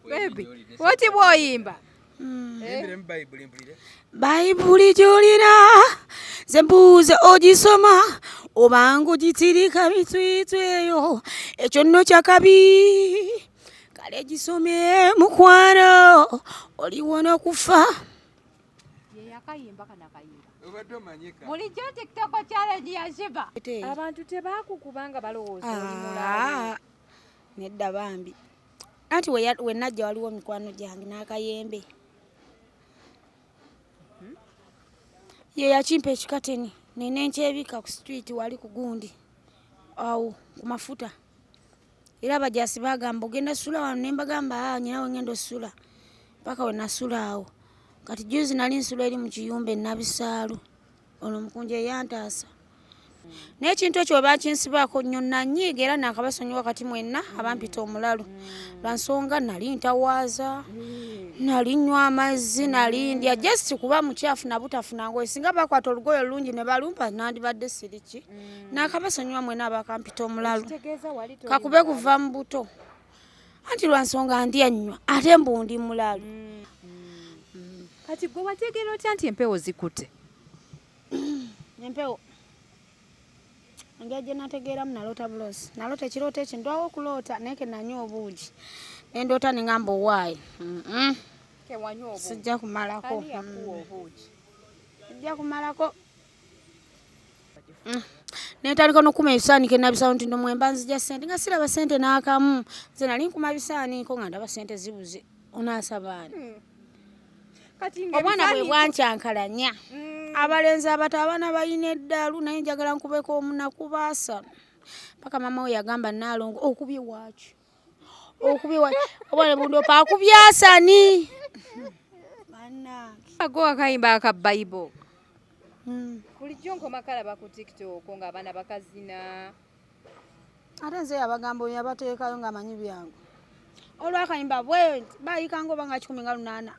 Baby, what you boyimba? Baibuli jolira zembuze ogisoma obango gitirika bitwitweyo ekyo nno kyakabi kale gisome mukwano oliwona kufa Ye yakayimba kana kayimba Buli kyo TikTok challenge ya Sheeba abantu tebakukubanga balowooza oli Mulalu nedda bambi anti we najja waliwo mikwano gyange n'akayembe ye yakimpa ekikateni nene nkyebika Kustreet wali ku gundi awo ku mafuta era abajasi bagamba ogenda sula wano ne mbagamba nyinawe ngendo sula paka we nasula awo kati juzi nali nsula eri mu kiyumba Nabisaalu ono mukunje yantaasa n'ekintu ekyo bakinsibaako nnyo nanyiiga era nakabasonyiwa wakati mwenna abampita Mulalu lwansonga nali ntawaaza nali nywa amazzi nali ndya just kuba mukyafu nabutafuna ngoye singa bakwata olugoye olungi ne balumpa nandibadde siriki nakabasonyiwa mwenna abakampita Mulalu kakube kuva mu buto anti lwansonga ndya nnyo ate mbundi Mulalu kati gwe wategeera otya nti empewo zikutte empewo Ngaje nategeera mnalota bulosi. Nalota ekirooto ekyo ndwawo okulota naye ke nanywa obuugi. Nendoota ne ngamba owaayi. Ke wanywa obuugi. Sijja kumalako. Ani yakuwa obuugi? Sijja kumalako. Netandika n'okuma ebisaaniko Nabisaalu nti ndo mwemba nzija ssente nga siraba ssente n'akamu. Nze nali nkuma bisaaniko nga ndaba ssente zibuze. Onaasabaani. Obwana bwe bwankyankalanya. Abalenzi abato abaana bayina eddalu naye njagala nkubeko omunaku baasa. Paka mama we yagamba Nalongo okubye waaki. Okubye waaki. Obwana bundo pa akubyasani. Bana. Ago akayimba aka Bible. Bulijjo nkoma kalaba ku TikTok nga abaana bakazina. Ate nze abagambo yabateekayo nga amanyi byangu. Olwakayimba bwe bayika banga 18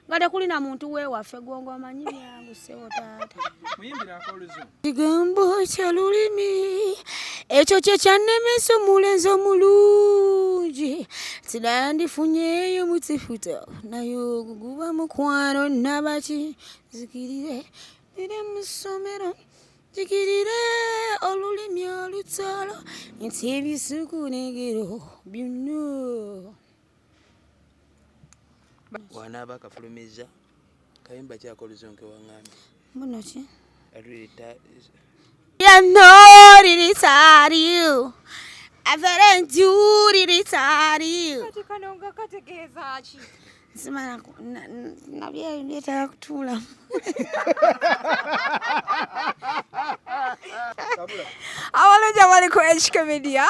ngate kulina muntu we waffe gongo amanyi byangu sewo taata muyimbira akoluzo kigambo kya lulimi ekyo kye kyannemesa omulenzi omulungi sinandifunyeyo mutifuta nayo guba mukwano nabaki zikirire ire musomero zikirire olulimi olutalo nti ebisukunegero byonna wana bakafulumiza kayimba kyakoluzonke wangami mbuno ki ya no ritariu avere njuri ritariu kati kanonga kategeeza ki simana nabye ndeta kutula Awalonja wali ku HK Media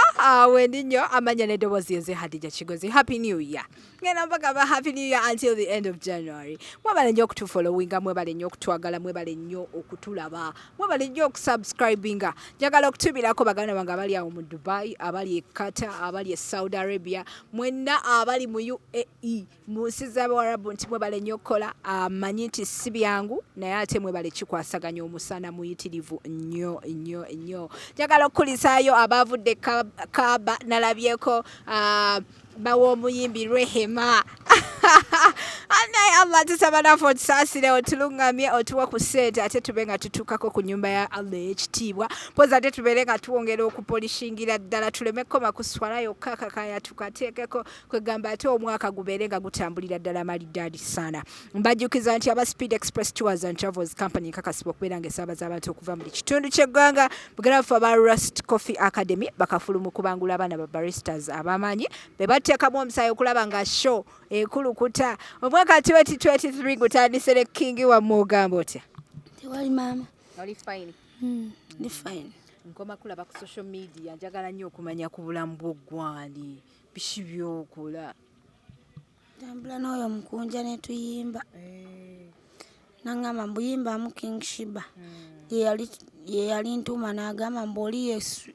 wendi nnyo amanya n'eddoboozi yenze Hadija Kigozi. Happy New Year. Ngenda mpagamba Happy New Year until the end of January. Mwebale nnyo okutufollowinga, mwebale nnyo okutwagala, mwebale nnyo okutulaba, mwebale nnyo okusubscribinga. Njagala okutubirako baganda bange abali awo mu Dubai, abali e Qatar, abali e Saudi Arabia, mwenna abali mu UAE, mu nsi z'Abarabu nti mwebale nnyo okukola amanyi nti si byangu naye ate mwebale kikwasaganya omusana muyitirivu nnyo nnyo nnyo. Njagala okulisaayo abavudde Kaaba nalabyeko bawo omuyimbi Rehema anaye Allah tusaba naffe otusaasire otulungamye otuwa ku ssente ate tube nga tutuukako ku nnyumba ya Allah ekitiibwa poza ate tubeere nga tuwongera okupolishingira ddala tuleme koma kuswala yokka kakaya tukateekeko kwegamba ate omwaka gubeere nga gutambulira ddala malidaadi sana. Mbajjukiza nti aba Speed Express Tours and Travels Company nkakasibwa okubeera nga esaabaza abantu okuva mu kitundu ky'eggwanga bugarafu aba Rust Coffee Academy bakafulu mu kubangula abaana ba baristas abamanyi be bateekamu omusaayi okulaba nga show ekulukuta omwaka 2023 gutandise ne kingi wa mugamba otya tewali mama oli fine ni fine nkoma kulaba ku social media njagala nnyo okumanya ku bulamu bw'oggwani biki byokola tambula n'oyo mukunja ne tuyimba nangamba mbuyimba mu King Sheeba ye yali ntuma n'agamba mboli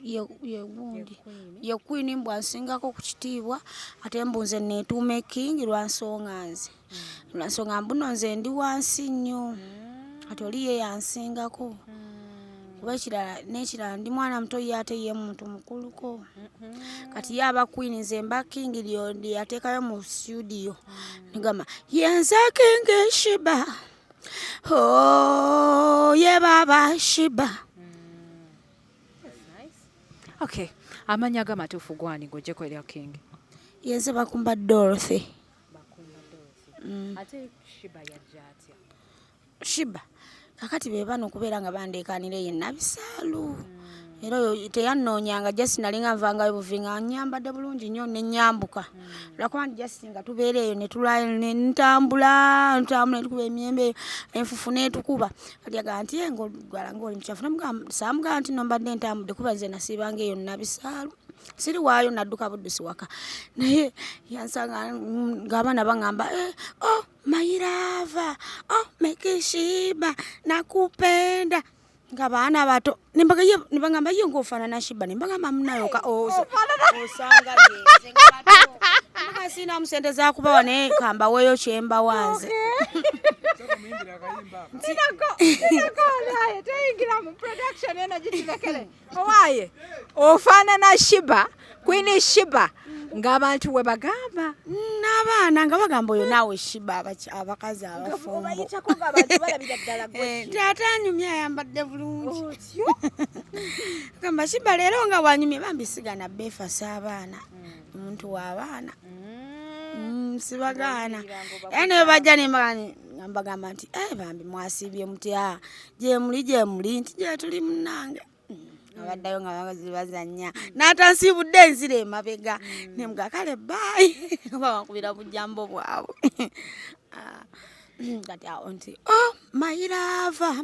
ye gundi ye queen mbwa nsingako ku kitiibwa ate mbunze neetuume King lwansonga nze lwansonga mbuno nze ndi wansi nnyo ate oli ye yansingako n'ekirala ndi mwana muto ate ye muntu mukuluko kati yaba queen nze mba king lyodi yateekayo mu studio ngama yenze king Sheeba ye baba Sheeba. Okay, amanya agamatuufu gwani gojeko erya king? Yenze bakumba Dorothy. Ate Sheeba yajja atya? Sheeba kakati be bano kubeera nga bandeekanira yenna bisaalu era teyannoonyanga just nalinga nvangayo buvinga nyambadde bulungi nnyo ne nyambuka lwakuba ndi just nga tubeera eyo ne tulwayo ne ntambula tukuba emyembe enfufu n'etukuba kati agamba nti ng'ogwala ng'oli mucafu saamugamba nti nombadde ntambudde kuba nze nasiibanga eyo nna bisaalu siri waayo nadduka buddusi waka naye yansanga ng'abaana baŋŋamba mayirava Sheeba nakupenda ngabaana bato nibagamba ye ng'ofaanana Sheeba nibagamba munayoka osanga yenze nga sina mu sente zakubawa naye kamba weeyo kyemba wanze teyingira mu production eno gitulekere owaaye ofaanana Sheeba Queen Sheeba ng'abantu we bagamba n'abaana nga bagamba oyo naawe Sheeba abakazi abafumbo taata anyumye ayambadde bulungi gamba Sheeba leero nga wanyumye bambisigana beefasa abaana omuntu w'abaana sibagaana era naye bajja nembagamba nti bambi mwasiibye mutya gye muli nti gye tuli munnange abaddayo nga bagazi bazannya n'atansiibudde enzira emabega nemuga kale baayi bawankubira bujjambo bwabwe kati awo nti mayirava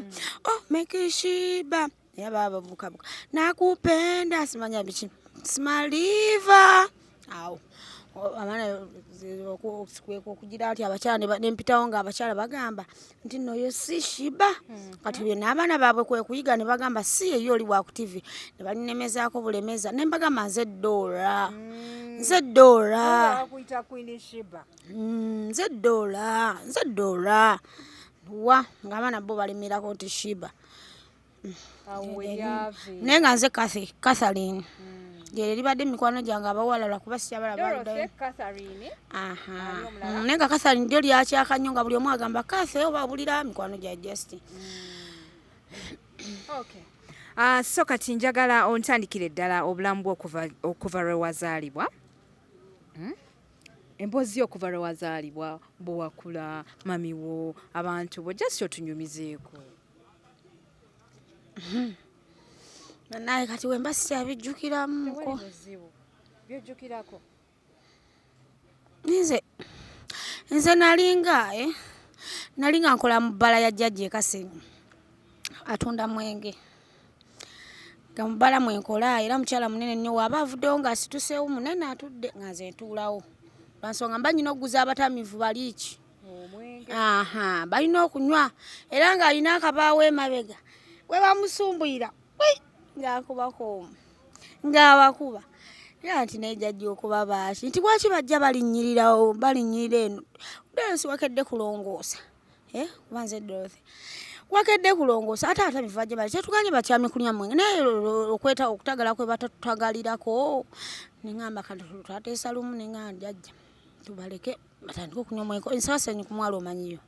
Sheeba naye baba bavukabuka nakupenda simanya biki simaliva awo abaana okugira ati abakyala nempitawo nga abakyala bagamba nti nno yo si Sheeba kati bye n'abaana baabwe kwe kuyiga ne bagamba si eyo oli wa ku TV ne balinemezaako bulemeza ne mbagamba nze Dora wa ng'abaana bo balimirako nti Sheeba naye nga nze Catherine gye libadde mikwano gyange abawala lwakuba sikyabala naye nga Catherine lyo lyakyaka nnyo nga buli omu agamba Kathe oba abulira mikwano gya Justin. So kati njagala ontandikire ddala obulamu bwo okuva lwe wazaalibwa emboozi okuva lwe wazaalibwa bwewakula mamiwo abantu bo just otunyumizeeko. Naye kati wemba sikyabijjukiramuko byojjukirako nze nalinga nkola mu bbala ya jjajja Kasenyi atunda mwenge nga mu bbala mwenkola era mukyala munene nnyo waaba avuddewo ng'asituseewo munene atudde nga nze ntuulawo lwansonga mba nyina okuguza abatamivu baliiki balina okunywa era ng'alina akabaawo emabega we bamusumbuyira ng'akubako ng'abakuba era nti naye jjajja okuba baaki nti lwaki bajja balinyirira eno densi wakedde kulongoosa kuba nze Dorothy wakedde kulongoosa ate atamivu bajja bali tetuganye bakyami kunywa mwenge naye okweta okutagala kwe batutagalirako neŋŋamba kati twateesa lumu neŋŋamba jjajja tubaleke batandike okunywa mwenge Kasenyi ku mwalo omanyiyo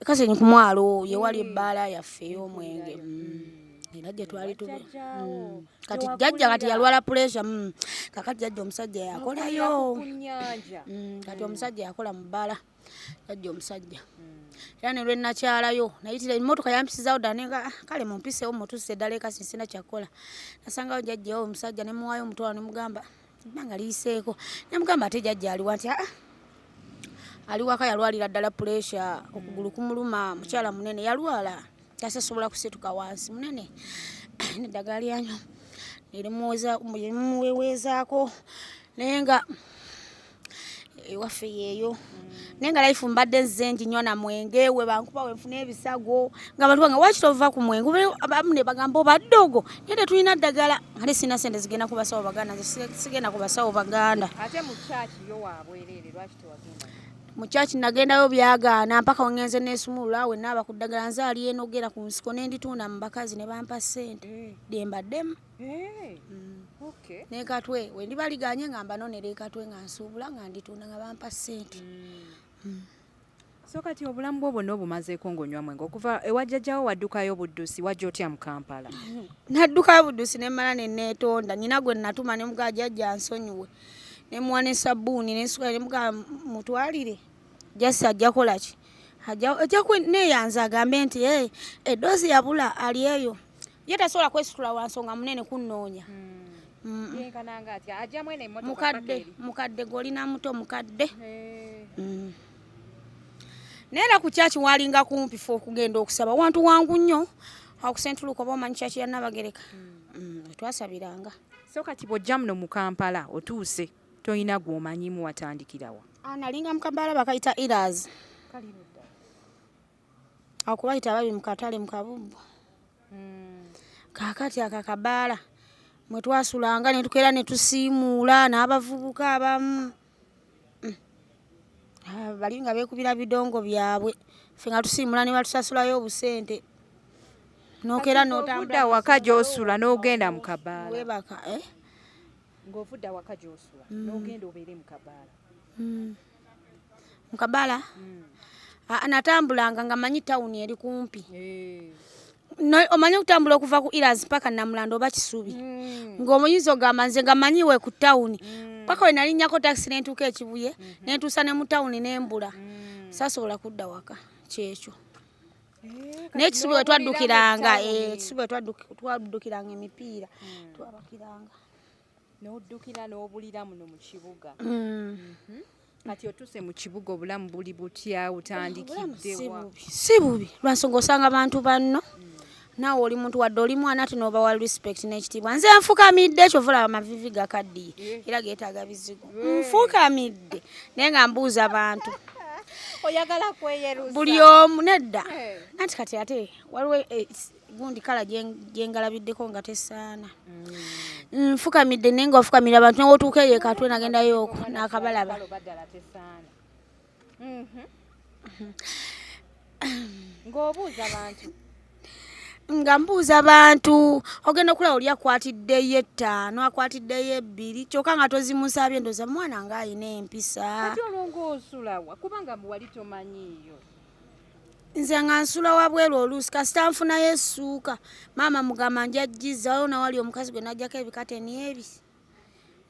Kasenyi ku mwalo ye wali ebbaala yaffe ey'omwenge era gye twali kati jjajja kati yalwala pressure kakati jjajja omusajja yakolayo kati omusajja yakola mu bbala jjajja omusajja era ne lwenakyalayo nayitira emmotoka yampisizawo ddala nenga kale mumpiseewo mutuuse eddala eka sinsina kyakola nasangawo jjajjawo omusajja ne muwaayo omutwalo ne mugamba ebbanga liyiseeko ne mugamba ate jjajja aliwa nti ali waka yalwalira ddala pressure okugulu kumuluma mukyala munene yalwala tasobola kusituka wansi munene neddagala lyanywa erimuweweezaako naye nga ewaffe yeeyo naye nga life mbadde nze njinywa na mwenge we bankuba wenfuna ebisago nga bantu bange waki tova ku mwenge abamu ne bagamba obadde ogwo naye tetulina ddagala ate sina sente zigenda ku basawo baganda nze sigenda ku basawo baganda. Ate mu church yo waabwereere lwaki tewagenda? mu church nagendayo byagaana mpaka ongenze nesumulula we naba kuddagala nzaali enogera ku nsiko n'enditunda mu bakazi ne bampa ssente dembaddemu. Okay. Nekatwe we ndibaliganye ngamba nonera ekatwe nga nsuubula nga nditunda nga bampa ssente. So kati obulamu bwo bwonna obumazeeko ng'onywa mwenge okuva ewajjajjawo waddukayo buddusi wajja otya mu Kampala? Naddukayo buddusi ne mmala ne neetonda nnyina gwe natuma ne mugaa jjajja nsonyiwe ne muwa ne sabbuuni ne nsuka ne mugaa mutwalire jasi ajja kola ki ajja neeyanza agambe nti eddoozi yabula ali eyo ye tasobola kwesitula wa nsonga munene kunnoonya. Yenkananga atya ajja mwene emmotoka mukadde golina muto mukadde. Nera ku chachi walinga kumpi fo okugenda okusaba wantu wangu nnyo akusentuluko bomanyi chachi ya Nabagereka. Twasabiranga. So kati bw'ojja muno mu Kampala otuuse toyina gw'omanyimu watandikirawa? Nalinga mu Kampala bakayita Iraz. Kalirudda. Akubayita babi mu katale mu Kabubbu. Kakati akakabaala mwe twasulanga ne tukera ne tusiimuula n'abavubuka abamu. Balinga beekubira bidongo byabwe ffe nga tusiimula ne batusasulayo obusente nokera n'otambula waka gy'osula n'ogenda mu Kabaala. Webaka ng'ovudda waka gy'osula n'ogenda obeere mu Kabaala. Mu Kabaala natambulanga nga manyi tawuni eri kumpi. Omanyi okutambula okuva ku Iraz paka Namulanda oba Kisubi ng'omuyinza ogamba nze nga manyiwe ku tawuni paka we nalinnyako takisi n'entuuka ekibuye n'entuusa ne mu tawuni n'embula saasobola kudda waka kyekyo. N'ekisubi we twaddukiranga ekisubi we twaddukiranga emipiira twabakiranga n'oddukira n'obulira muno mu kibuga. Kati otuse mu kibuga obulamu buli butya utandikiddewa? Si bubi lwansonga osanga abantu banno naawe oli muntu wadde oli mwana ati n'oba wa respect n'ekitiibwa. Nze nfukamidde kyovula amavivi gakaddiye era geetaaga bizigo. Nfukamidde naye nga mbuuza abantu oyagala kweyerusa buli omu nedda anti kati ate waliwo gundi kala gyengalabiddeko nga tesaana. Nfukamidde naye nga ofukamira abantu nawe otuuka eyo ekatwe nagendayo okwo n'akabalaba. Ng'obuuza abantu nga mbuuza abantu ogenda okulaba oli akwatiddeyo 5 akwatiddeyo 2 kyokka nga tozimusabye ndoza mwana nga ayina empisa. Kati olwo osulawa kubanga wali tomanyiiyo? Nze nga nsula wabweru oluusi kasita nfunayo essuuka maama mugamba njajjiza waliwo nawali omukazi gwe najjako ebikateni ebi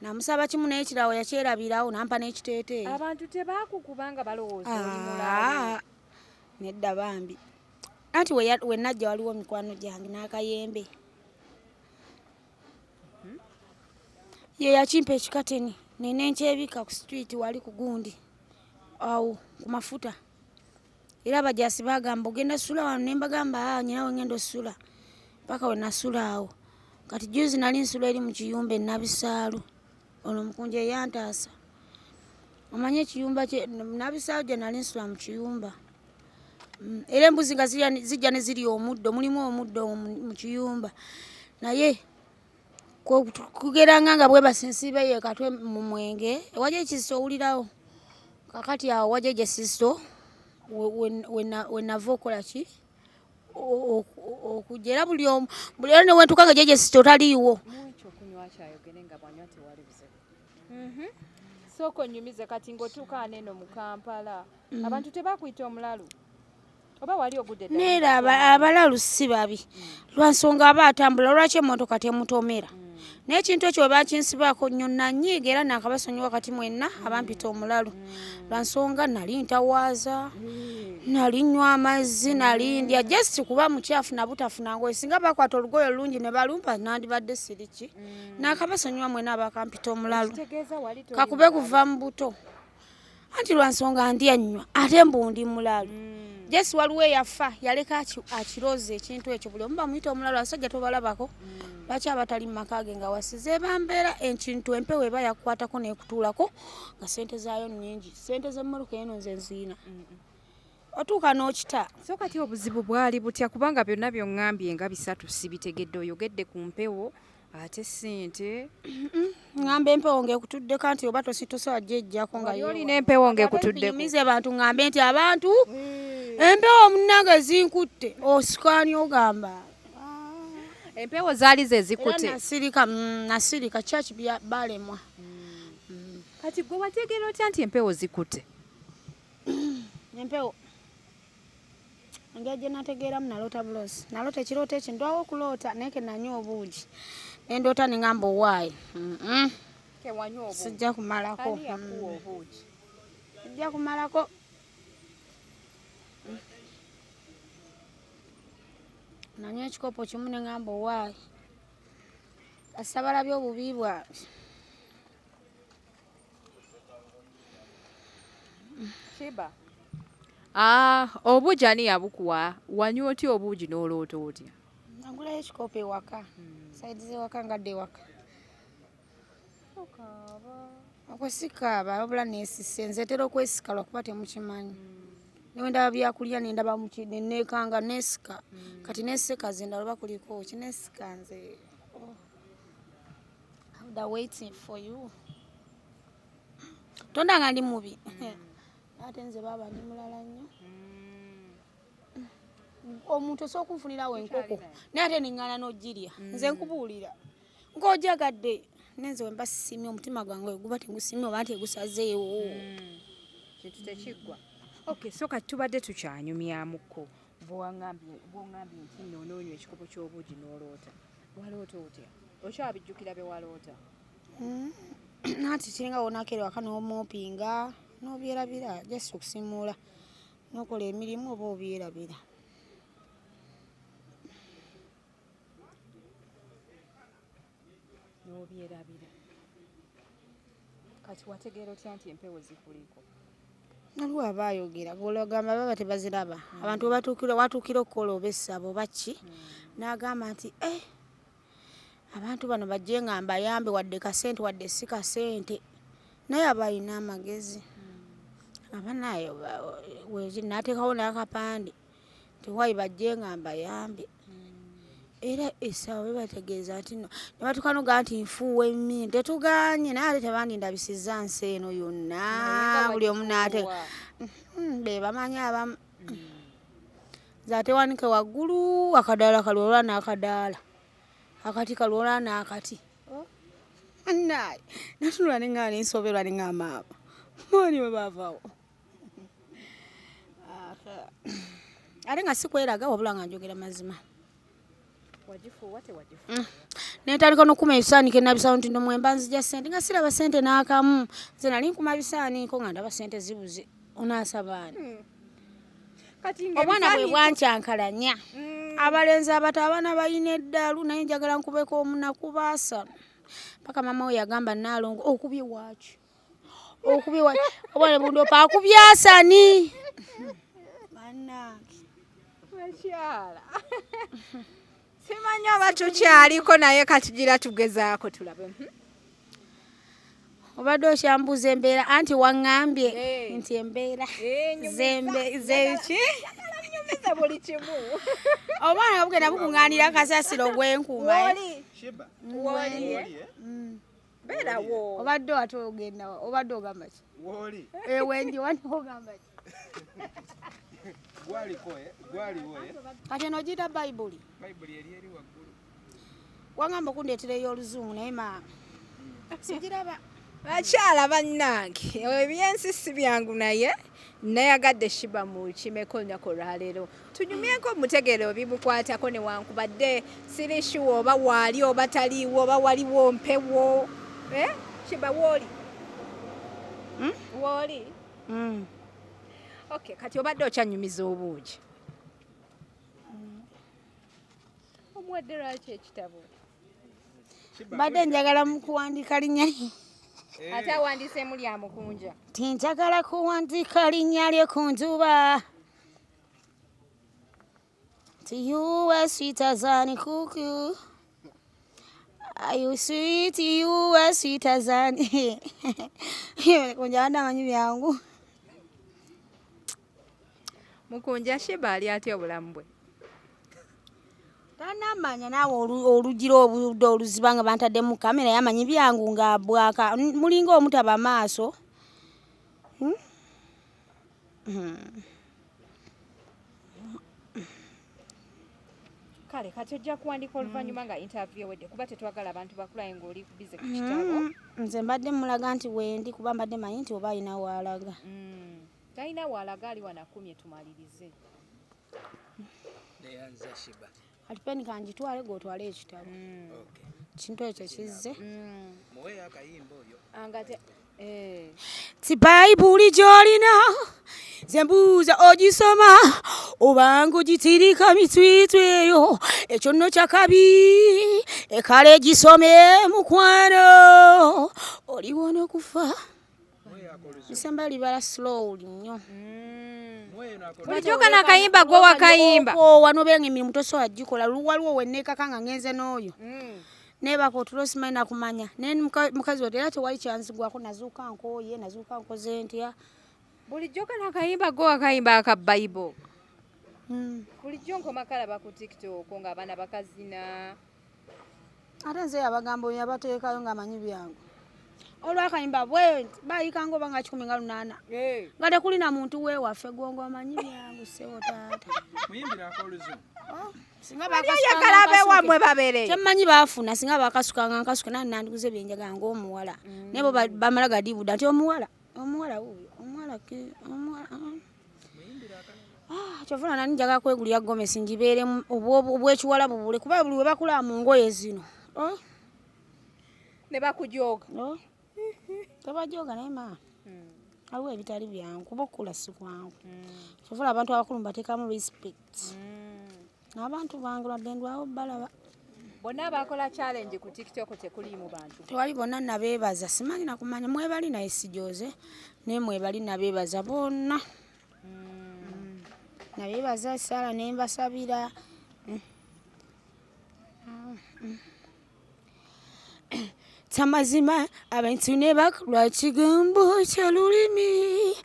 namusaba kimu naye kirawo yakyerabirawo nampa n'ekiteeteeyi. Abantu tebaakukubanga balowooza oli Mulalu? Nedda bambi anti we najja waliwo mikwano gyange n'akayembe ye yakimpa ekikateni nene nkyebika ku Kustreet wali ku gundi awo ku mafuta era abajasi bagamba ogenda sula wano ne mbagamba nyinawe ngenda osula paka we nasula awo. Kati juzi nali nsula eri mu kiyumba e Nabisaalu ono mukunje yantaasa omanye ekiyumba kye Nabisaalu gye nali nsula mu kiyumba. Era embuzi nga zijja ne ziri omuddo mulimu omuddo mu kiyumba naye kugeranga nga bwe basinsibe ye katwe mu mwenge ewaje ekisiso owulirawo kakati awo waje ekisiso we nava okola ki okujja era buli era ne wentuka nga gyekisiso taliiwo. Sooka onnyumize kati ng'otuuka aneeno mu Kampala abantu tebaakuyita omulalu oba wali ogudde ddala? Neera abalalu si babi lwansonga aba atambula lwaki emmotoka temutomera n'ekintu ekyo bakinsibaako nnyo nanyiiga era nakabasonyiwa kati mwenna abampita omulalu lwansonga nali ntawaaza nali nnywa amazzi nali ndya just kuba mukyafu nabutafuna ngoye singa bakwata olugoye olungi ne balumpa nandibadde siriki nakabasonyiwa mwenna abakampita omulalu kakube kuva mu buto anti lwansonga ndya nnyo ate mbundi mulalu. Jesi waliwo yafa yaleka akiroza ekintu ekyo buli omu bamuyita omulalu asajja tobalabako lwaki abatali mu maka ge nga wasize bambeera ekintu empewo eba yakukwatako n'ekutuulako nga sente zaayo nnyingi sente z'emmotoka eno nze nziina otuuka n'okita. So kati obuzibu bwali butya kubanga byonna by'oŋŋambye nga 3 sibitegedde oyogedde ku mpewo ate sente Ngambe Empewo ngekutudde kanti oba tositosola jjejjako nga yoli n'Empewo ngekutudde mize abantu ngambe nti abantu Empewo munnange zinkutte osikaani ogamba Empewo zaali ze zikutte nasirika church balemwa kati gwe wategeera otya nti Empewo zikutte Empewo engeri gye nategeeramu naloota bulosi naloota ekirooto ekyo ndwawo okuloota naye ke nanywa obuugi nendoota ne ngamba owaayi sijja kumalako sijja kumalako nanywa ekikopo kimu ne ngamba owaayi asabalabye obubi bwange Sheeba obuugi ani yabukuwa wanywa otya obuugi n'oloota otya nagulayo ekikopo ewaka saidi zewaka ngadde ewaka okwesikaaba wabula neesise nzetera okwesika lwakuba temukimanyi newendaba byakulya nendaba nenekanga nesika kati nesika zenda lwaba kuliko kinesika nze waiting for you tondanga ndi mubi ate nze baba ndi mulala nnyo omuntu osobola okunfunirawo enkoko naye ate neŋŋaana n'ogirya nze nkubuulira ng'ojagadde nenze wemba sisimye omutima gwange guba tegusimye oba nti egusazeewo kintu tekiggwa okay so kati tubadde tukyanyumyamuko bw'oŋŋambye nti nno onoonywa ekikopo ky'obuugi n'oloota waloota otya okyabijjukira be waloota nati kiringa wonakeera waka n'omoopinga n'obyerabira just okusimuula n'okola emirimu oba obyerabira n'obyerabira kati wategeera otya nti Empewo zikuliko naliwo abaayogera golagamba baba tebaziraba abantu watuukira okukola oba essabo baki n'agamba nti abantu bano bajje nga mbayambe wadde kasente wadde si kasente naye abalina amagezi abanayo n'ateekawo n'akapande tiwayi bajje nga mbayambe era essaawa bebategeeza nti no ne batukanoga nti nfuuwa emmini tetuganye naye ate tebandindabisizza nsi eno yonna buli omu n'ateeka be bamanyi abamu zatewanike waggulu akadaala kalwola n'akadaala akati kalwola n'akati naye natunula neŋŋaa nensoberwa neŋŋamaaba maani we baavaawo ate nga sikweraga wabula nga njogera mazima wagifuuwa tewagifuuwa netandika n'okukuma ebisaaniiko nabisawo nti nomwemba nzija ssente nga siraba ssente n'akamu nze nali nkuma bisaaniiko nga ndaba ssente zibuze onaasabaani obwana bwe bwancyankalanya abalenzi abato abaana balina eddalu naye njagala nkubeko omunaku baasano paka mama we yagamba Naalongo okubye waki obwana bundopa akubyasani bannange makyala simanyi oba tukyaliko naye katugira tugezaako tulabe obadde okyambuza embeera anti waŋŋambye nti embeera zeki buli kimu obwana bugenda bukuŋŋaanira kasasiro gwenkuuma beerawo obadde ate ogenda obadde ogamba ki wendi wani ogamba ki kati eno ogiyita bayibuli wangamba okundeetera ey'oluzungu naye maama sigiraba bakyala bannange ebyensi si byangu naye nayagadde Sheeba mu kimeko olunaku olwaleero tunyumyeko mutegeere obimukwatako newankubadde siri shuwa oba waali oba taliiwo oba waliwo Mpewo Sheeba wooli wooli okay kati obadde okyanyumiza obuugi omuwadde lwaki ekitabo badde njagala mukuwandiika linnya ate awandiisemu lya mukunja tinjagala kuwandiika linnya lye ku njuba you were sweet as honey cuckoo are you sweet you were sweet as honey kunja wanda amanyi byangu mukunja Sheeba ali atya obulamu bwe Tanamanya naawe olugiro obudde oluziba nga bantadde mu kamera yamanyi byangu nga bwaka mulinga omutaba maaso. Kale kati ojja kuwandika oluvannyuma nga interview ewedde kuba tetwagala abantu bakulaye ng'oli bize ku kitabo. Nze mbadde mulaga nti wendi kuba mbadde manyi nti oba alina waalaga. Talina waalaga ali wanakumye tumalirize. Neyanza Sheeba. Alipeni kanjitwale gw'otwale ekitabo. Kintu ekyo kizze. Muwe akayimba oyo. Angate Ti Bayibuli gy'olina ze mbuuza ogisoma obanga ogitirika mitwitwe eyo ekyo nno kyakabi ekale gisome mukwano oliwona okufa. Disemba libala slowly nnyo. Bulijjoka n'akayimba gwe wakayimba. Wano benga emirimu tosobola gikola waliwo wenneekaka nga ngenze n'oyo. Nebako tulosimayi nakumanya mukazi wote era tewali kyanzigwako nazuuka nkooye nazuuka nkoze ntya. Bulijjoka n'akayimba gwe wakayimba aka Bible. Bulijjo nkoma kalaba ku TikTok ng'abaana bakazina. Ate nze abagambo yabateekayo ng'amanyi byangu. Olwakayimba bwe bayikanga oba nga 18. Nga tekuli na muntu weewaffe gongo amanyi byangu ssebo taata. Muyimbira akoluzungu. Singa bakalabe wamwe babere. Temanyi baafuna singa bakasukanga nkasuka nani nandiguze byenjaga ng'omuwala. Nebo bamala gadibuda nti omuwala wuyo omuwala kyovula nani njaga kwegulira Gomesi njibeere obwekiwala bubule kuba buli we bakula mu ngoye zino. Ne bakujoga. Tabajoga naye maama. Aliwo ebitali byangu kuba okula si kwangu. Kyovula abantu abakulu mbateekamu respect. N'abantu bange lwadde ndwawo balaba. Bonna abakola challenge ku TikTok tekuli mu bantu. Tewali bonna nabeebaza simanyi nakumanya mwebali naye sijoze naye mwebali nabeebaza bonna. Nabeebaza Sara ne mbasabira. Tamazima abantu ne bakulwa kigambo kya lulimi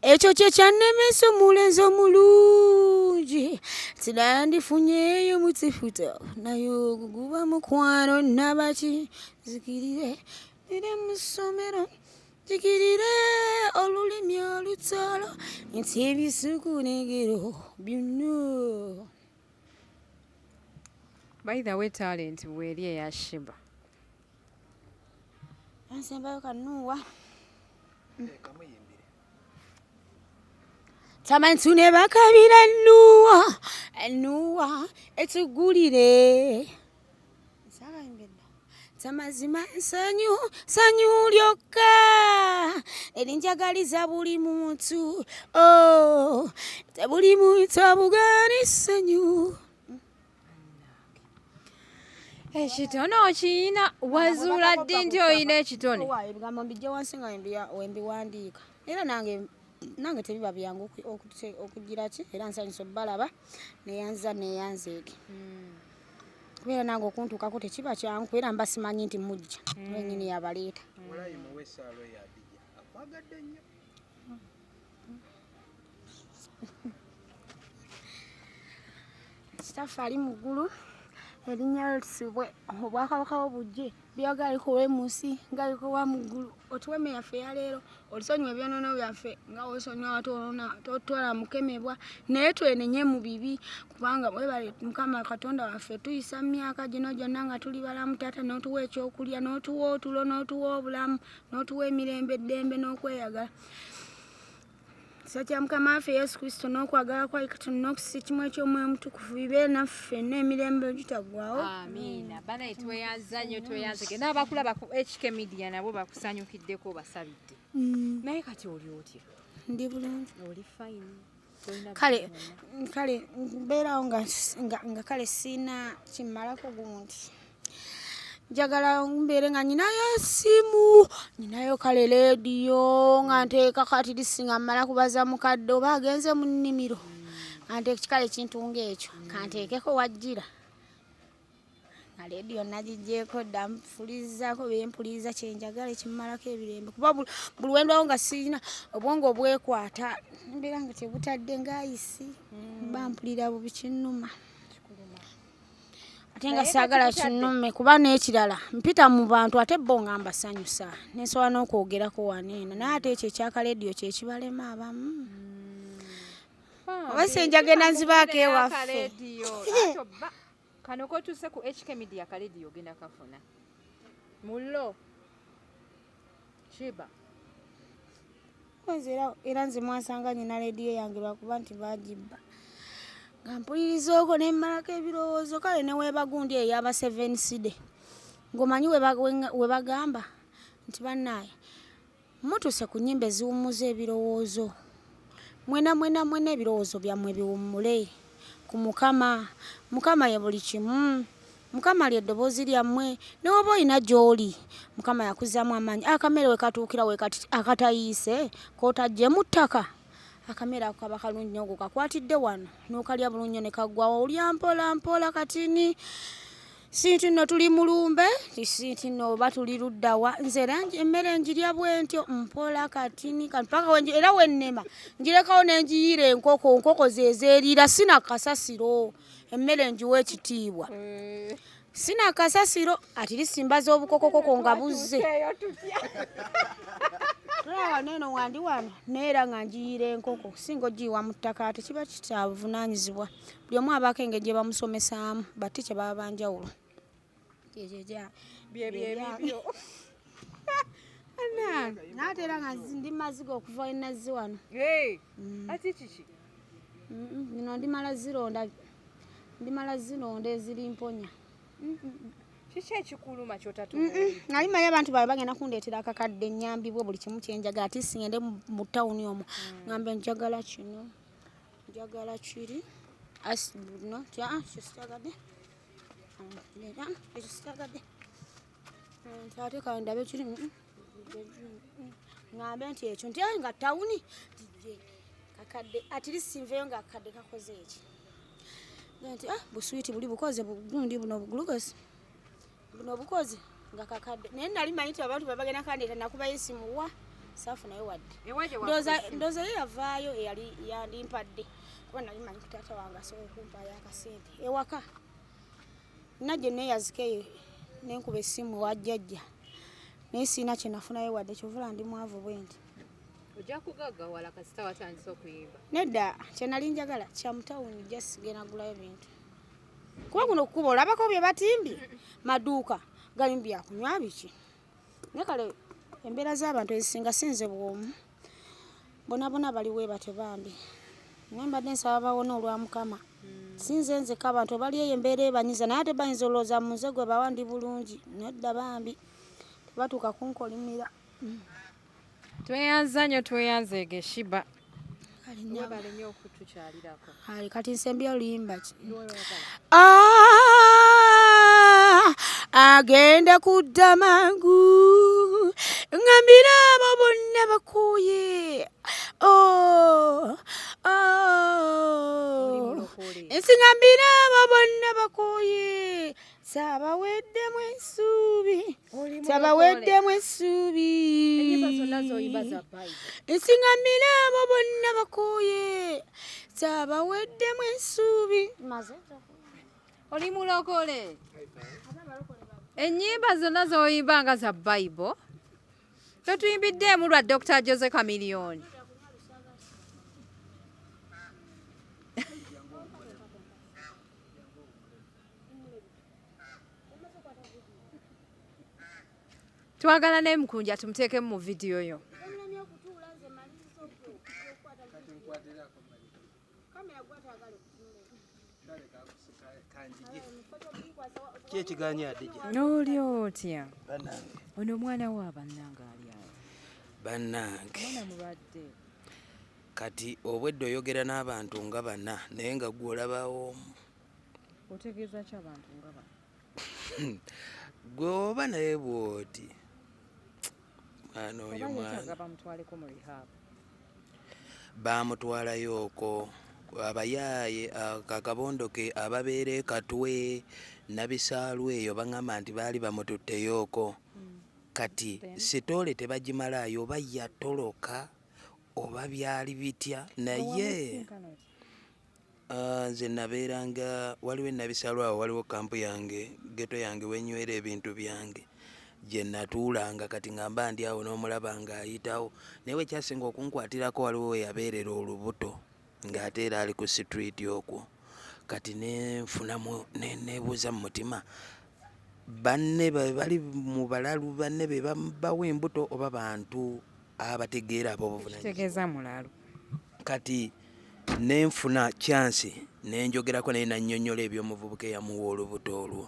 ekyo kye kyannemesa omulenzi omulungi tirandifunyeyo mutifuta nayo guba mukwano nabaki zikirire ire mu ssomero zikirire olulimi olutalo nti ebisuku negero byonna. By the way talent bweri eya Sheeba. Ansembayo kanuwa. Tamantu ne bakabira nuwa etugulire. Saka imbeda. Tamazima sanyu lyokka. Erinjagaliza buli muntu. Tebuli muntu abugani sanyu. Ekitono kiyina wazula ddi nti oyina ekitone. Ebigambo mbijja wansi nga wembiwandiika. Era nange tebiba byangu okugira ki era nsanyusa obbalaba neyanzeege. Kubeera nange okuntuukako tekiba kyangu era mba simanyi nti mujja wenyini yabaleeta. Kitaffe ali mu ggulu. Erinnya lisibwe obwakabaka obujje byagali kowe musi ngali kowa mugulu otweme yaffe ya leero olisonywe byonono byaffe nga osonywa watona totwala mukemebwa naye twenenye mu bibi kubanga bwe bali Mukama Katonda waffe tuyisa myaka gino gyonna nga tuli balamu taata n'otuwa ekyokulya n'otuwa otulo n'otuwa obulamu n'otuwa emirembe eddembe n'okweyagala. Satya Mukama waffe Yesu Kristo n'okwagala kwa Katonda n'okusikimu eky'omwoyo omutukuvu bibeere naffe n'emirembe egitaggwaawo. Amiina. Bana tweyanza nnyo tweyanzege n'abakulaba ku HK Media nabo bakusanyukiddeko basabidde. Naye kati oli otya? Ndi bulungi. Oli fine. Kale mbeerawo nga kale sina kimmalako gundi. Njagala mbeere nga nyinayo simu nyinayo kale leediyo nga nteeka kati lisinga mmala kubaza mukadde oba agenze mu nnimiro nga nteeka kale kintu ng'ekyo kanteekeko wajjira nga leediyo nagigyeko dda mpulizaako bempuliriza kyenjagala ekimmalako ebirembe kuba buli wendwawo nga sirina obwongo obwekwata mbeera nga tebutadde ng'ayisi bampulira bubi kinnuma. ate nga saagala kinnome kuba n'ekirala mpita mu bantu ate bo nga mbasanyusa nensobola n'okwogerako waneeno naye ate ekyo ekyakalediyo kye kibalema abamu oba senjagenda nzibaako ewaffe kano kotuuse ku HK Media kalediyo ogenda kafuna mullo Sheeba era nze mwasanga nyina lediyo yange lwakuba nti bagibba nga mpuliriza okwo ne mmalako ebirowoozo kale ne weebagundi ey'aba 7 side ng'omanyi we bagamba nti bannaaye mutuse ku nnyimba eziwummuza ebirowoozo mwena ebirowoozo byammwe biwummule ku mukama ye buli kimu mukama lye ddoboozi lyammwe newoba olina gy'oli mukama yakuzaamu amaanyi akamere we katuukira we akatayiise kootajjemu ttaka akamera ako kaba kalungi nnyo kakwatidde wano n'okalya bulungi ne kaggwawo olya mpola katini sinti nno tuli mulumbe sinti nno oba tuli luddawa nze emmere njirya bwentyo mpola katini paka era wennema njirekawo nenjiyiira enkoko zezeeriira sina kasasiro emmere njiwa ekitiibwa sina kasasiro ati lisimba z'obukokokoko nga buzze tulaba neno wandi wano neera nga njiyiira enkoko singa ogiyiwa mu ttaka ate kiba kitabuvunaanyizibwa buli omu abaako engeri gye bamusomesaamu bati kye baba banjawulo byebyo naate era nga ndi maziga okuva enazzi wano ati kiki bino ndimala zironda eziri mponya kiki ekikuluma nali manyi abantu babe bagenda kundeetera akakadde ennyambibwe buli kimu kyenjagala ati singende mu tawuni omwo ngambe njagala kino njagala kiri no kisitagadde ekisitagadde ate kawe ndabe kiri ngambe nti ekyo nti nga tawuni kakadde ati lisinveyo nga akakadde kakoze eki nti buswiti buli bukoze bugundi buno bugulukosi buno bukozi nga kakadde naye nali manyi ti abantu babagenda kandeeta nakubayo esimu wa saafu naye wadde ndooza ye yavaayo eyali yandimpadde kuba nali manyi kutaata wange asobola okumpaayo akasente ewaka najje neeyazikeyo nenkuba essimu wajjajja naye siina kye nafunayo wadde kyovula ndi mwavu bwe nti ojja kugaggawala kasita watandise okuyimba nedda kye nali njagala kya mutawuni jasigenda gulayo bintu kuba guno okukuba olabako bye batimbye maduuka galimu byakunywa biki naye kale embeera z'abantu ezisinga sinze bwomu bonabona baliwe bate bambi naye mbadde nsaba bawona olwa mukama sinze nzeka abantu baliyo embeera ebanyiza naye ate bayinza olowooza mu nze gwe bawandi bulungi nedda bambi tebatuuka kunkolimira tweyanza nnyo tweyanzeege Sheeba webale nnyo okutukyalirako kati nsembya oluyimba ki agenda kudda mangu ngambira abo bonna bakuye nsingambira abo bonna bakuye sabaweddemu essuubi nsingambira abo bonna bakuye sabaweddemu essuubi oli mulokole ennyimba zonna z'oyimba nga za Bible totuyimbiddemu lwa Dr. Jose Chameleone twagala ne Mukunja tumuteekemu mu vidiyo yo n'oli otya ono omwana wa bannange ali awo bannange mwana mulwadde kati obwedde oyogera n'abantu nga bana naye nga gwe olabawo otegeeza ki abantu nga bana gwe oba naye bw'oti mwana oyo mwana bamutwaleko mu rehab baamutwalayo okwo abayaaye kakabondo ke ababeera ekatwe nabisaalu eyo baŋŋamba nti baali bamututteyo okwo kati sitoole tebagimalaayo oba yatoloka oba byali bitya naye Nze nabeeranga waliwo ennabisalwa awo waliwo kampu yange geto yange wenywera ebintu byange gye natuulanga kati ngamba ndi awo n'omulaba ng'ayitawo naye wekyasinga okunkwatirako waliwo we yabeerera olubuto ng'ate era ali ku street okwo kati nenfunamu nebuuza mu mutima banne bali mu balalu banne be bawa embuto oba bantu abategeera kitegeeza Mulalu kati nenfuna chance nenjogerako naye nannyonnyola ebyomuvubuka eyamuwa olubuto olwo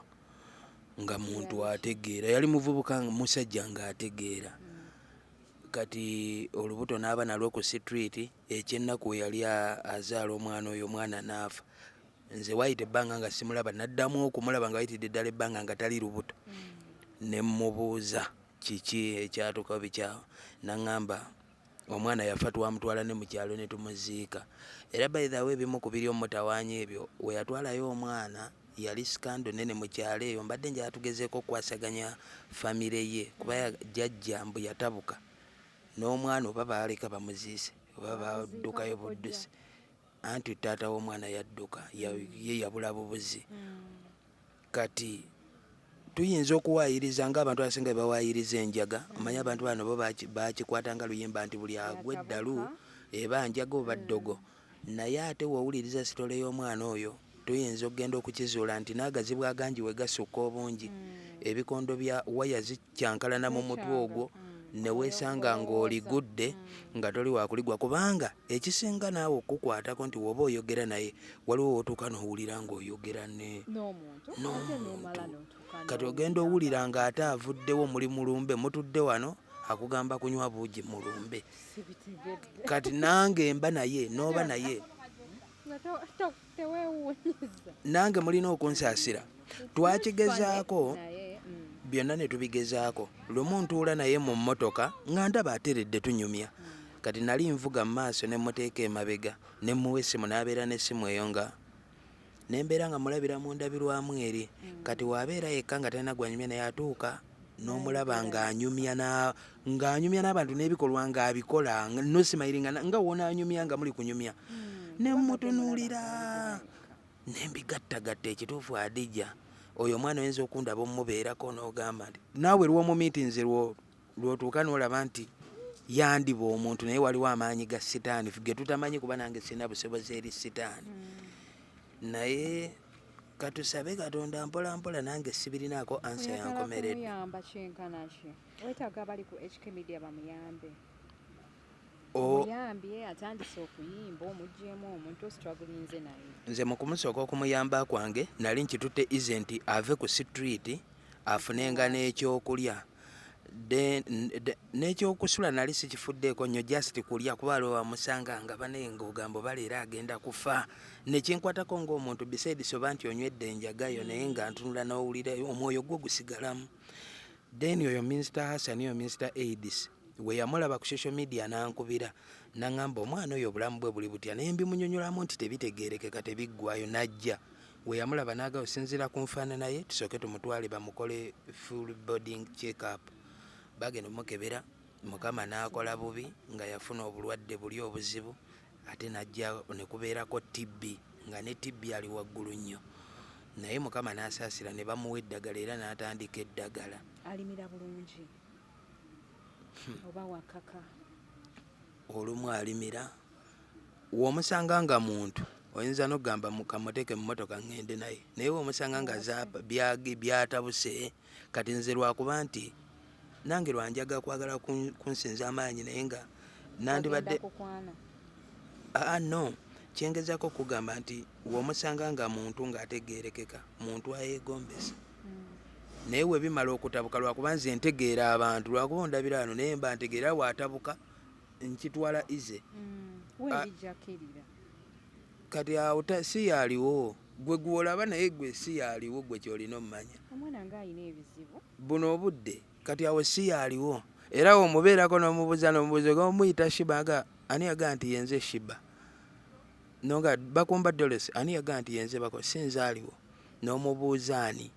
nga muntu ategeera yali muvubuka musajja ng'ategeera kati olubuto n'aba nalwo ku street ekyennaku we yali azaala omwana oyo omwana n'afa nze wayita ebbanga nga simulaba naddamu okumulaba nga wayitidde ddala ebbanga nga tali lubuto nemubuuza kiki ekyatuka bikyawo naŋŋamba omwana yafa twamutwala ne mu kyalo ne tumuziika era by the way ebimu ku biri omutawaanya ebyo we yatwalayo omwana yali sikando nene mu kyalo eyo mbadde nja atugezeeko okwasaganya famire ye kuba jjajja mbu yatabuka n'omwana oba baaleka bamuziise oba baddukayo buddusi anti taata w'omwana yadduka ye yabula bubuzi kati tuyinza okuwaayiriza ng'abantu abasinga bwe bawaayiriza enjaga omanyi abantu bano bo bakikwata nga luyimba nti buli agwa eddalu eba njaga oba ddogo naye ate wowuliriza sitole y'omwana oyo tuyinza okugenda okukizuula nti n'agazibu agangi we gasukka obungi ebikondo bya waya zicyankalana mu mutwe ogwo ne weesanga ng'oligudde nga toli wakuligwa kubanga ekisinga naawe okukwatako nti woba oyogera naye waliwo wotuuka n'owulira ng'oyogera n'omuntu kati ogenda owulira ng'ate avuddewo muli mulumbe mutudde wano akugamba kunywa buugi mulumbe kati nange mba naye n'oba naye nange mulina okunsaasira twakigezaako byonna ne tubigezaako lumu ntuula naye mu mmotoka nga ndaba ateredde tunyumya kati nali nvuga mu maaso ne mmuteeka emabega ne muwa essimu n'abeera n'essimu eyo nga nembeera nga mulabira mu ndabirwamu eri kati wabeera yekka nga talina gwanyumya naye atuuka n'omulaba ng'anyumya n'abantu n'ebikolwa ng'abikola nosimayiringa nga wonaanyumya nga muli kunyumya ne mmutunuulira nembigattagatta ekituufu Adija oyo omwana oyinza okundaba omubeerako n'ogamba nti naawe lw'omu meetings lw'otuuka n'olaba nti yandiba omuntu naye waliwo amaanyi ga sitaani ge tutamanyi kuba nange sirina busobozi eri sitaani naye katusabe Katonda mpola mpola nange sibirinaako ansa yankomeredde wetaaga abali ku HK Media bamuyambe omuyambye atandise okuyimba omuggyemu omuntu ositwagulinze naye nze mu kumusooka okumuyamba kwange nali nkitutte ize nti ave ku street afunenga n'ekyokulya n'ekyokusula nali sikifuddeeko nnyo just kulya kuba aliwo wamusanga nga banenga ogambo baleera agenda kufa nekinkwatako ng'omuntu beside soba nti onywedde enjagayo naye nga ntunula n'owulira omwoyo gwo gusigalamu then oyo Mr. Hassan oyo Mr. Aids we yamulaba ku social media nankubira naŋŋamba omwana oyo obulamu bwe buli butya naye mbimunyonyolamu nti tebitegeerekeka tebiggwayo najja we yamulaba naga osinziira ku nfaanana ye tusooke tumutwale bamukole full boarding check up bagenda omukebera mukama n'akola bubi nga yafuna obulwadde buli obuzibu ate najja ne kubeerako TB nga ne TB ali waggulu nnyo naye mukama n'asaasira ne bamuwa eddagala era n'atandika eddagala alimira bulungi oba wakaka olumu alimira womusanga nga muntu oyinza n'okugamba mukamuteeke mu mmotoka ŋŋende naye naye womusanga nga byatabuse kati nze lwakuba nti nange lwanjaga kwagala kunsinza amaanyi naye nga nandibadde no kyengezako okugamba nti womusanga nga muntu ng'ategeerekeka muntu ayeegombesa naye we bimala okutabuka lwakuba nze ntegeera abantu lwakuba ondabira wano naye mba ntegeera waatabuka nkitwala ize kati awo si yaaliwo gwe gwolaba naye gwe si yaaliwo gwe kyolina omumanya buno obudde kati awo si yaaliwo era omubeerako n'omubuuza omuyita Sheeba nga ani yagaa nti yenze Sheeba nonga bakumba Dollars ani yagaa nti yenze bako sinzaaliwo n'omubuuza ani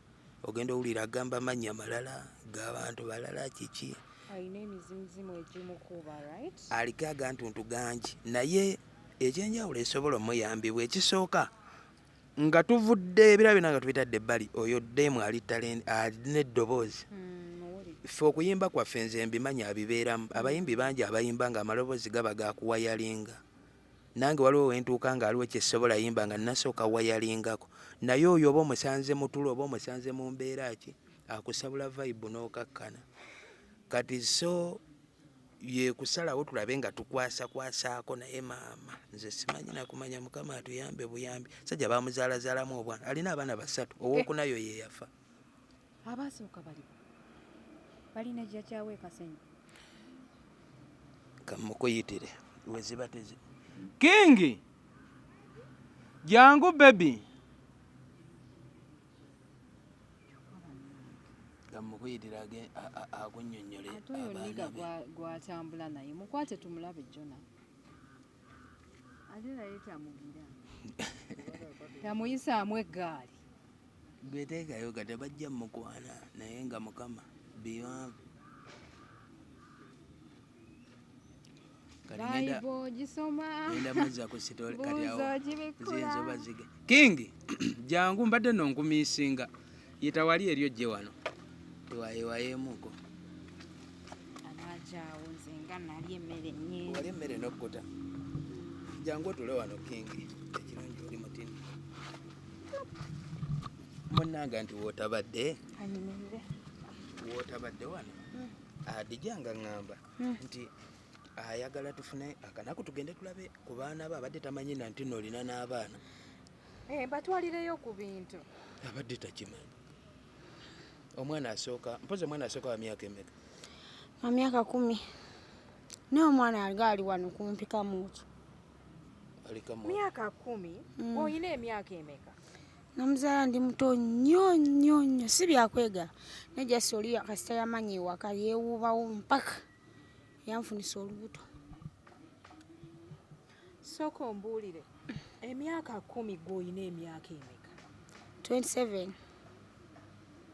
ogenda owulira agamba mannya malala g'abantu balala kiki alina emizimuzimu egimukuba right aliko agantuntu gangi naye ekyenjawulo esobola omuyambibwa ekisooka nga tuvudde ebirabo byonna nga tubitadde ebbali oyo ddemu alina eddoboozi ffe okuyimba kwaffe nze mbimanya abibeeramu abayimbi bangi abayimba nga amaloboozi gaba gakuwayalinga nange waliwo wentuuka nga aliwo kyesobola yimba nga nasooka wayalingako naye oyo oba omusanze mutulo oba omusanze mu mbeera ki akusabula vibe n'okakkana kati so ye kusalawo tulabe nga tukwasakwasaako naye maama nze simanyi nakumanya mukama atuyambe buyambi sajja bamuzaalazaalamu obwana alina abaana 3 ow'okunayo ye yafa abasooka balina jjajjaawe Kasenyi kamukuyitire weziba tezi Kingi jangu baby kamukuyitira agunnyonnyole ate oyo nniga gwatambula naye mukwate tumulabe jona ate naye tamugira tamuyisaamu eggaali gweteekayo gate bajja mukwana naye nga mukama biwanvu Bible gisoma enda mazza ku sitole kati awo zinzoba zige Kingi jangu mbadde nonkumiisinga yita wali eryo gye wano tewayewayemuko amajaawo nze nga nali emmere nnyingi wali emmere n'okkuta jangu otule wano Kingi ekirungi oli mutini munnanga nti wootabadde anyimirire wootabadde wano adijanga ŋŋamba nti ayagala tufune akanaku tugende tulabe ku baana be abadde tamanyi nanti noolina n'abaana batwalireyo ku bintu abadde takimanyi omwana asooka mpozi omwana asooka wa myaka emeka wa myaka 10 naye omwana ali wano kumpi kamuutu myaka 10 oyina emyaka emeka namuzaala ndi muto nnyo si byakwega nejasi oli akasita yamanyi ewaka yeewuubawo mpaka yanfunisa olubuto sooka ombuulire emyaka 10 gw'olina emyaka emeka 27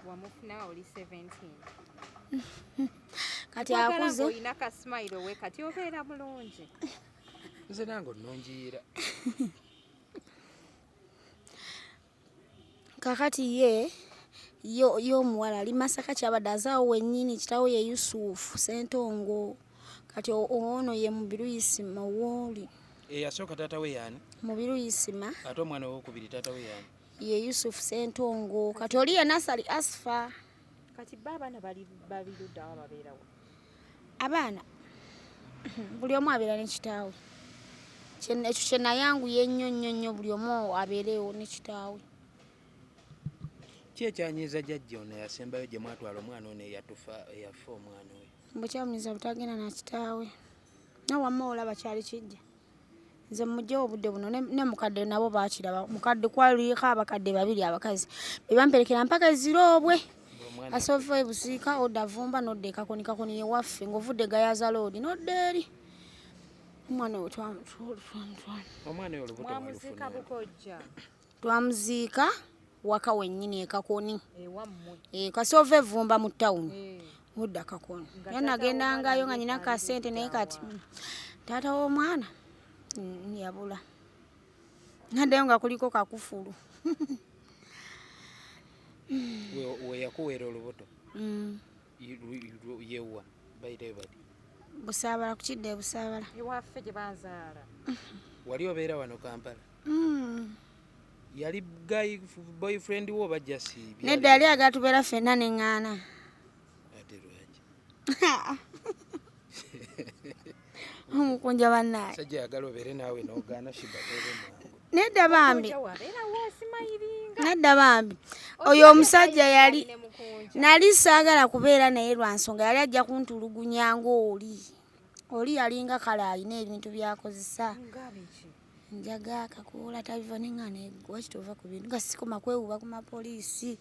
wamufuna oli 17 kati akuze olina kasimayiro we kati obeera bulungi nze nange onnongiira kakati ye omuwala ali Masaka kyabadde azaawo wennyini kitawo ye Yusufu Sentongo kati ono ye Mubiruyisima wooli eyasooka taata we yaani Mubiruyisima ate omwana owokubiri taata we yaani ye Yusufu Sentongo kati oli ye Nasali Asfa kati abaana bali luddawa babeerawo abaana buli omu abeera ne kitaawe ekyo kye nayanguye ennyo buli omu abeerewo ne kitaawe ki ekyanyiiza jjajja ono yasembayo gye mwatwala omwana ono yafa omwana oyo mbu kyamuyiza butagenda na kitaawe nawamma olaba kyali kijja nze mujjawo obudde buno ne mukadde nabo baakiraba mukadde kwaliko abakadde 2 abakazi be bamperekera mpaka eziroobwe asoofa ebusiika odda vumba nodda ekakoni yewaffe ng'ovudde gayaza loodi nodda eri omwana oyo omwana oyo olubuto mwamuziika bukojja twamuziika waka wennyini ekakoni ewammwe kasoofa evumba mu ttawuni odda kakoni yanagendangayo nga nyina ka ssente naye kati taata w'omwana yabula naddayo nga kuliko kakufulu weyakuweera olubuto yewa bayitayo bati Busaabala ku kidde Busaabala ewaffe gye banzaala wali obeera wano Kampala yali guy boyfriend wo bajja siibya nedda yali agatubeera ffenna neŋŋaana ate lwaki omukunja bannaye sajja yagala obeere naawe n'ogaana Sheeba tebe mangu nedda bambi wabeera woosimayiringa nedda bambi oyo omusajja yali nali saagala kubeera naye lwa nsonga yali ajja kuntulugunya ng'oli yalinga kale alina ebintu byakozesa njaga akakuula tabiva neŋŋaana eggwa kitova ku bintu nga sikoma kwewuba ku mapoliisi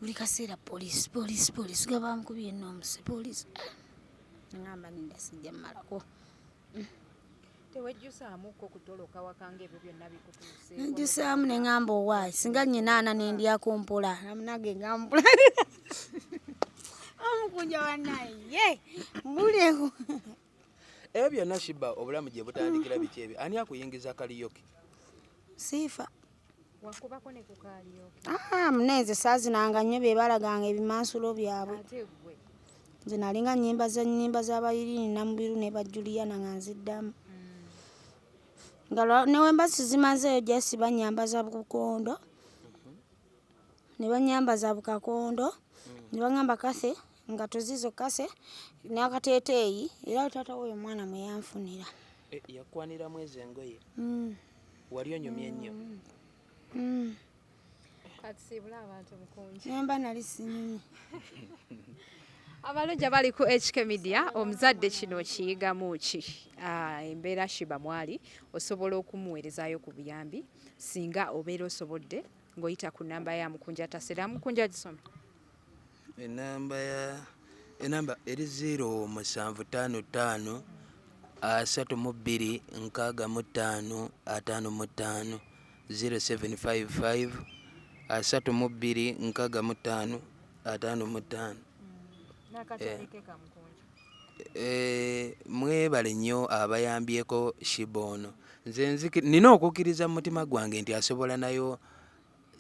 buli kaseera poliisi gabamukubye ennomuse poliisi neŋŋamba nenda sijja mmalako tewejjusaamuko kutoloka wakanga ebyo byonna bikutuuse nejjusaamu neŋŋamba owaayi singa nnyinaana nendyako mpola namunage nga mpola omukunja wannaye mbuleko Ebya na Sheeba obulamu gye butandikira biki ebyo? Ani akuyingiza kaliyoke? Siifa. Wakubako ne ku kaliyoke. Muneze saazinanga nnyo bye balaganga ebimansulo byabwe. Ate gwe. Nze nalinga nnyimba z'abayirini Nambulira ne Bajuliana nga nziddamu. Nga newe mbasi zimazeeyo jasi banyambaza bukondo. Ne banyambaza bukakondo. Ne bangamba kase nga tozizo kase n'akateeteeyi era taata w'oyo mwana mwe yanfunira. Yakwanira mwezi engoye. Wali onyumye nnyo. Kati sibula abantu mukunji. Nemba nali sinyumye. Abalungi abali ku HK Media omuzadde kino kiyigamu ki? Embeera Sheeba mwali osobola okumuweerezaayo ku buyambi singa obeera osobodde ng'oyita ku nnamba ya Mukunja Tasera. Mukunja gisome. Enamba eri 0755 32 65 0755 32 65. Mwebale nnyo abayambyeko Sheeba ono. Nze nina okukkiriza mu mutima gwange nti asobola nayo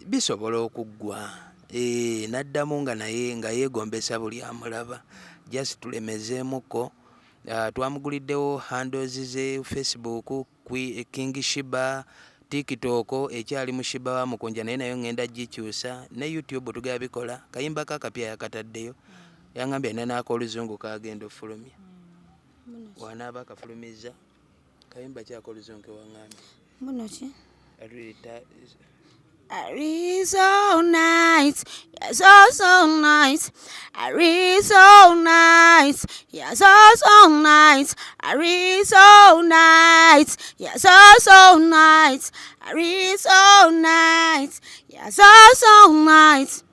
bisobola okuggwa. Naddamu nga naye nga yeegombesa buli amulaba. Just tulemezeemuko. Twamuguliddewo handles ze Facebook, King Sheeba, TikTok ekyali mu Sheeba wa Mukunja naye ngenda gikyusa, ne YouTube tugabikola. Kayimba kakapya yakataddeyo. Yangambye n'ako oluzungu kagenda ofulumya. Wanaaba akafulumiza kayimba kyako oluzungu wangambye. Muno ki? I read so nice, yeah, so nice. I read so nice, yeah, so nice. I read so nice, yeah, so nice. I read so nice, yeah, so nice.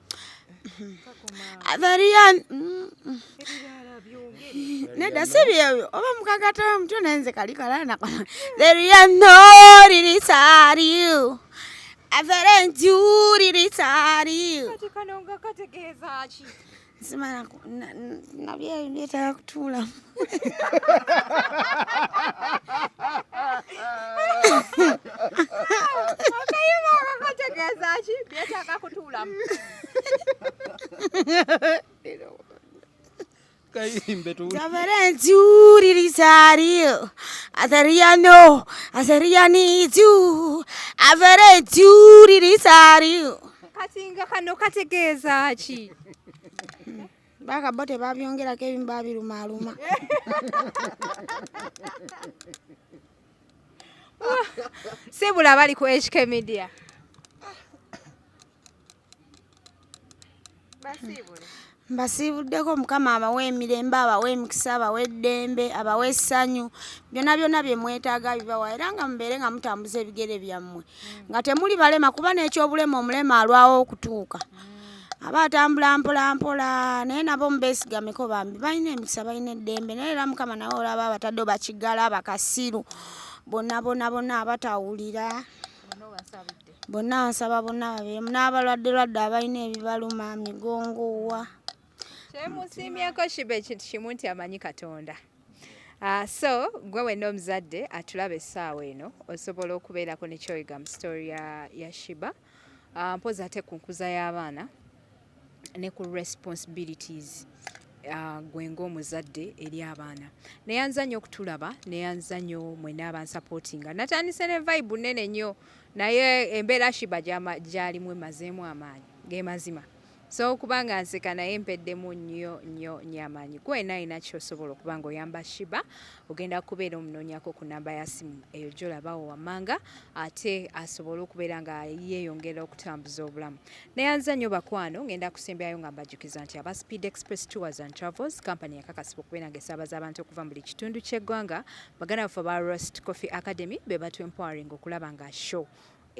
Very Neda sibyo oba mukagata mtu nenze kalikalana there are no you. Averent you ritari. Katika nonga kategeza achi. Sima na bia nita kutula. Akayima kategeza achi bia taka kutula. Kayimbe tu. Averent you ritari. Azariano, needs you. Averent you ritari. Katinga kano kategeza achi. Baka bote babyongera kebimba birumaluma. Sebula bali ku HK Media. Basibule. Mbasibuddeko Mukama abawe emirembe abawe emikisa abawe eddembe abawe essanyu byonna bye mwetaaga bibawa era nga mubeere nga mutambuza ebigere byammwe nga temuli balema kuba n'ekyobulema omulema alwawo okutuuka aba atambula mpola naye nabo mubeesigameko bambi balina emikisa balina eddembe naye era Mukama nawe olaba abatadde bakigala bakasiru bonna abatawulira bonna nsaba bonna babeemu n'abalwadde abalina ebibaluma migongowa. Chemusimyeko Sheeba ekintu kimu nti amanyi Katonda. So gwe wenna omuzadde atulaba essaawa eno osobola okubeerako ne kyoyiga mu story ya Sheeba. Mpozi ate ku nkuza y'abaana ne ku responsibilities gwe ng'omuzadde eri abaana. Neyanza nnyo okutulaba, neyanza nnyo mwena abansupportinga. Natandise ne vibe nnene nnyo naye embeera Sheeba gy'alimu emazeemu amaanyi g'emazima. So kubanga nseka naye mpeddemu nnyo amaanyi. Gwena alina ky'osobola okuba ng'oyamba Sheeba ogenda kubeera omunoonyako ku nnamba ya simu eyo gy'olabawo wammanga ate asobole okubeera nga yeeyongera okutambuza obulamu. Neyanza nnyo bakwano ngenda kusembyayo nga mbajjukiza nti aba Speed Express Tours and Travels company yakakasibwa okubeera ng'esaabaza abantu okuva mu buli kitundu ky'eggwanga baganda baffe aba Roast Coffee Academy be batwempowering okulaba nga show